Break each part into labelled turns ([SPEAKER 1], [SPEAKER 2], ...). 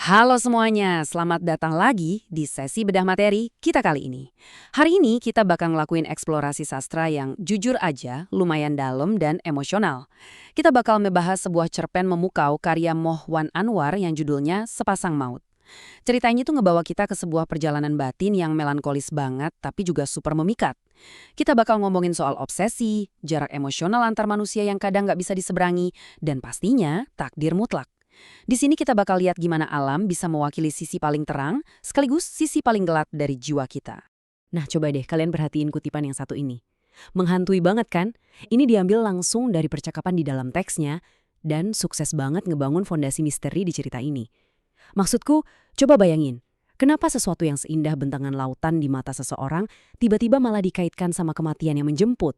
[SPEAKER 1] Halo semuanya, selamat datang lagi di sesi bedah materi kita kali ini. Hari ini kita bakal ngelakuin eksplorasi sastra yang jujur aja lumayan dalam dan emosional. Kita bakal membahas sebuah cerpen memukau karya Moh Wan Anwar yang judulnya Sepasang Maut. Ceritanya tuh ngebawa kita ke sebuah perjalanan batin yang melankolis banget tapi juga super memikat. Kita bakal ngomongin soal obsesi, jarak emosional antar manusia yang kadang nggak bisa diseberangi, dan pastinya takdir mutlak. Di sini kita bakal lihat gimana alam bisa mewakili sisi paling terang, sekaligus sisi paling gelap dari jiwa kita. Nah, coba deh kalian perhatiin kutipan yang satu ini. Menghantui banget kan? Ini diambil langsung dari percakapan di dalam teksnya, dan sukses banget ngebangun fondasi misteri di cerita ini. Maksudku, coba bayangin, kenapa sesuatu yang seindah bentangan lautan di mata seseorang tiba-tiba malah dikaitkan sama kematian yang menjemput?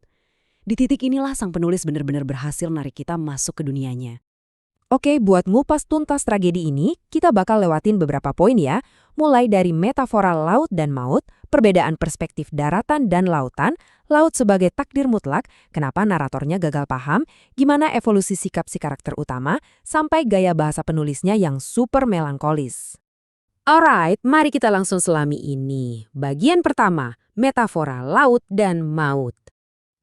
[SPEAKER 1] Di titik inilah sang penulis benar-benar berhasil narik kita masuk ke dunianya. Oke, buat ngupas tuntas tragedi ini, kita bakal lewatin beberapa poin ya, mulai dari metafora laut dan maut, perbedaan perspektif daratan dan lautan, laut sebagai takdir mutlak, kenapa naratornya gagal paham, gimana evolusi sikap si karakter utama, sampai gaya bahasa penulisnya yang super melankolis. Alright, mari kita langsung selami ini. Bagian pertama, metafora laut dan maut.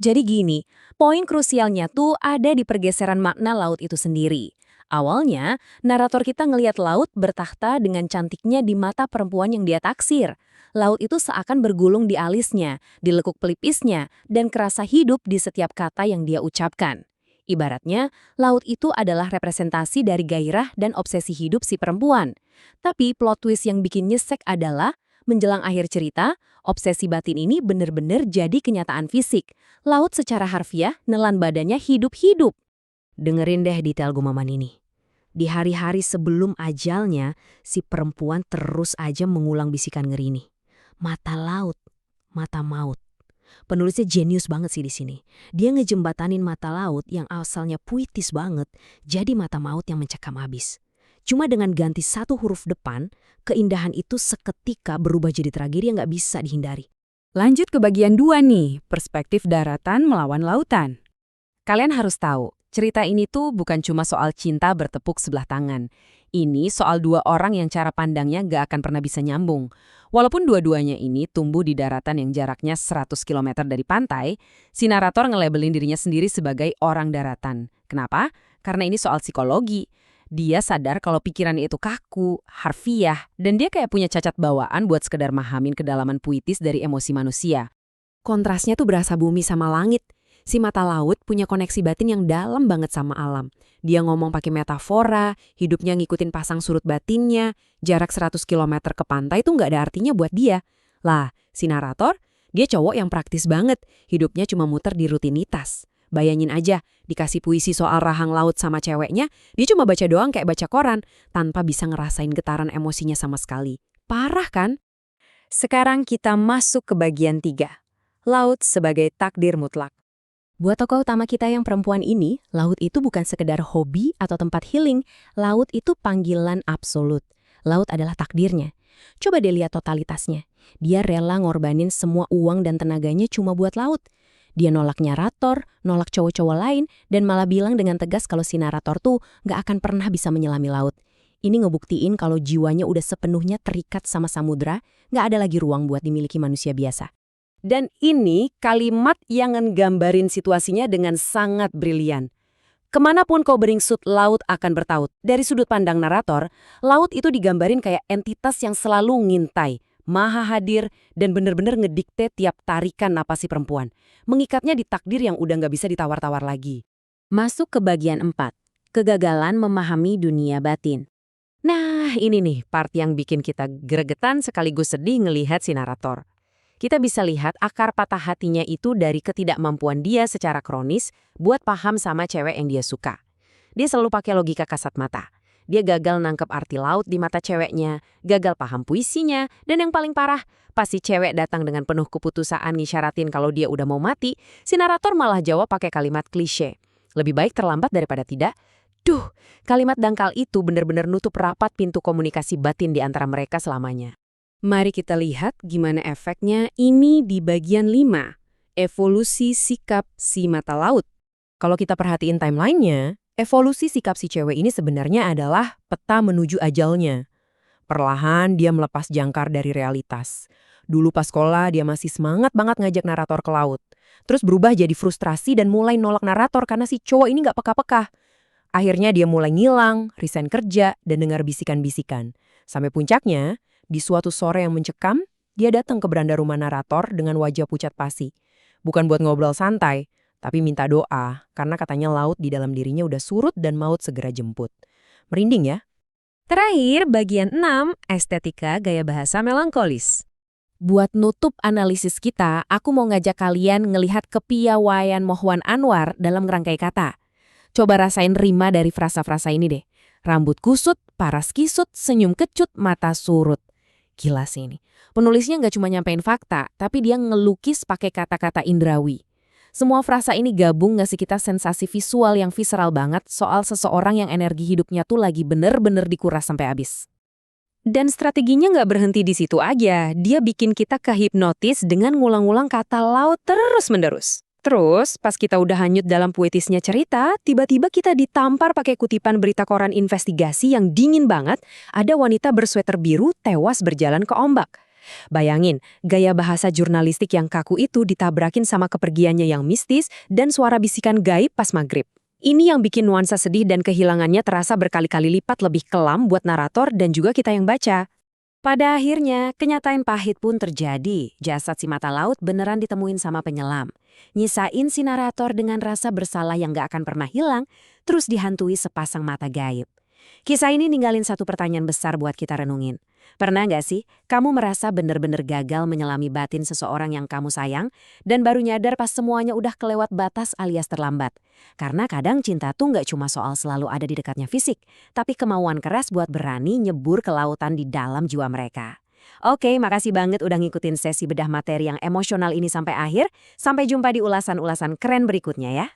[SPEAKER 1] Jadi gini, poin krusialnya tuh ada di pergeseran makna laut itu sendiri. Awalnya, narator kita ngelihat laut bertakhta dengan cantiknya di mata perempuan yang dia taksir. Laut itu seakan bergulung di alisnya, di lekuk pelipisnya, dan kerasa hidup di setiap kata yang dia ucapkan. Ibaratnya, laut itu adalah representasi dari gairah dan obsesi hidup si perempuan. Tapi plot twist yang bikin nyesek adalah, menjelang akhir cerita, obsesi batin ini benar-benar jadi kenyataan fisik. Laut secara harfiah nelan badannya hidup-hidup. Dengerin deh detail gumaman ini. Di hari-hari sebelum ajalnya, si perempuan terus aja mengulang bisikan ngeri ini. Mata laut, mata maut. Penulisnya jenius banget sih di sini. Dia ngejembatanin mata laut yang asalnya puitis banget, jadi mata maut yang mencekam habis. Cuma dengan ganti satu huruf depan, keindahan itu seketika berubah jadi tragedi yang nggak bisa dihindari. Lanjut ke bagian 2 nih, perspektif daratan melawan lautan. Kalian harus tahu, cerita ini tuh bukan cuma soal cinta bertepuk sebelah tangan. Ini soal dua orang yang cara pandangnya gak akan pernah bisa nyambung. Walaupun dua-duanya ini tumbuh di daratan yang jaraknya 100 km dari pantai, si narator nge-labelin dirinya sendiri sebagai orang daratan. Kenapa? Karena ini soal psikologi. Dia sadar kalau pikirannya itu kaku, harfiah, dan dia kayak punya cacat bawaan buat sekedar mahamin kedalaman puitis dari emosi manusia. Kontrasnya tuh berasa bumi sama langit. Si mata laut punya koneksi batin yang dalam banget sama alam. Dia ngomong pakai metafora, hidupnya ngikutin pasang surut batinnya, jarak 100 km ke pantai itu nggak ada artinya buat dia. Lah, si narator, dia cowok yang praktis banget, hidupnya cuma muter di rutinitas. Bayangin aja, dikasih puisi soal rahang laut sama ceweknya, dia cuma baca doang kayak baca koran, tanpa bisa ngerasain getaran emosinya sama sekali. Parah kan? Sekarang kita masuk ke bagian 3. Laut sebagai takdir mutlak. Buat tokoh utama kita yang perempuan ini, laut itu bukan sekedar hobi atau tempat healing. Laut itu panggilan absolut. Laut adalah takdirnya. Coba deh lihat totalitasnya. Dia rela ngorbanin semua uang dan tenaganya cuma buat laut. Dia nolak narator, nolak cowok-cowok lain, dan malah bilang dengan tegas kalau si narator tuh gak akan pernah bisa menyelami laut. Ini ngebuktiin kalau jiwanya udah sepenuhnya terikat sama samudra, gak ada lagi ruang buat dimiliki manusia biasa. Dan ini kalimat yang nggambarin situasinya dengan sangat brilian. Kemanapun kau beringsut, laut akan bertaut. Dari sudut pandang narator, laut itu digambarin kayak entitas yang selalu ngintai, maha hadir, dan bener-bener ngedikte tiap tarikan napas si perempuan. Mengikatnya di takdir yang udah nggak bisa ditawar-tawar lagi. Masuk ke bagian 4, kegagalan memahami dunia batin. Nah, ini nih part yang bikin kita gregetan sekaligus sedih ngelihat si narator. Kita bisa lihat akar patah hatinya itu dari ketidakmampuan dia secara kronis buat paham sama cewek yang dia suka. Dia selalu pakai logika kasat mata. Dia gagal nangkep arti laut di mata ceweknya, gagal paham puisinya, dan yang paling parah, pas si cewek datang dengan penuh keputusaan ngisyaratin kalau dia udah mau mati, si narator malah jawab pakai kalimat klise. Lebih baik terlambat daripada tidak. Duh, kalimat dangkal itu benar-benar nutup rapat pintu komunikasi batin di antara mereka selamanya. Mari kita lihat gimana efeknya ini di bagian 5, evolusi sikap si mata laut. Kalau kita perhatiin timelinenya, evolusi sikap si cewek ini sebenarnya adalah peta menuju ajalnya.
[SPEAKER 2] Perlahan dia melepas jangkar dari realitas. Dulu pas sekolah dia masih semangat banget ngajak narator ke laut. Terus berubah jadi frustrasi dan mulai nolak narator karena si cowok ini nggak peka-peka. Akhirnya dia mulai ngilang, resign kerja, dan dengar bisikan-bisikan. Sampai puncaknya, di suatu sore yang mencekam, dia datang ke beranda rumah narator dengan wajah pucat pasi. Bukan buat ngobrol santai, tapi minta doa, karena katanya laut di dalam dirinya udah surut dan maut segera jemput. Merinding ya?
[SPEAKER 1] Terakhir, bagian 6, estetika gaya bahasa melankolis. Buat nutup analisis kita, aku mau ngajak kalian ngelihat kepiawaian Mohwan Anwar dalam ngerangkai kata. Coba rasain rima dari frasa-frasa ini deh. Rambut kusut, paras kisut, senyum kecut, mata surut. Gila sih ini. Penulisnya nggak cuma nyampein fakta, tapi dia ngelukis pakai kata-kata indrawi. Semua frasa ini gabung ngasih kita sensasi visual yang visceral banget soal seseorang yang energi hidupnya tuh lagi bener-bener dikuras sampai habis. Dan strateginya nggak berhenti di situ aja. Dia bikin kita kehipnotis dengan ngulang-ngulang kata laut terus-menerus. Terus, pas kita udah hanyut dalam puitisnya cerita, tiba-tiba kita ditampar pakai kutipan berita koran investigasi yang dingin banget, ada wanita bersweater biru tewas berjalan ke ombak. Bayangin, gaya bahasa jurnalistik yang kaku itu ditabrakin sama kepergiannya yang mistis dan suara bisikan gaib pas maghrib. Ini yang bikin nuansa sedih dan kehilangannya terasa berkali-kali lipat lebih kelam buat narator dan juga kita yang baca. Pada akhirnya, kenyataan pahit pun terjadi. Jasad si mata laut beneran ditemuin sama penyelam. Nyisain si narator dengan rasa bersalah yang gak akan pernah hilang, terus dihantui sepasang mata gaib. Kisah ini ninggalin satu pertanyaan besar buat kita renungin. Pernah gak sih kamu merasa bener-bener gagal menyelami batin seseorang yang kamu sayang dan baru nyadar pas semuanya udah kelewat batas alias terlambat? Karena kadang cinta tuh gak cuma soal selalu ada di dekatnya fisik, tapi kemauan keras buat berani nyebur ke lautan di dalam jiwa mereka. Oke, makasih banget udah ngikutin sesi bedah materi yang emosional ini sampai akhir. Sampai jumpa di ulasan-ulasan keren berikutnya ya.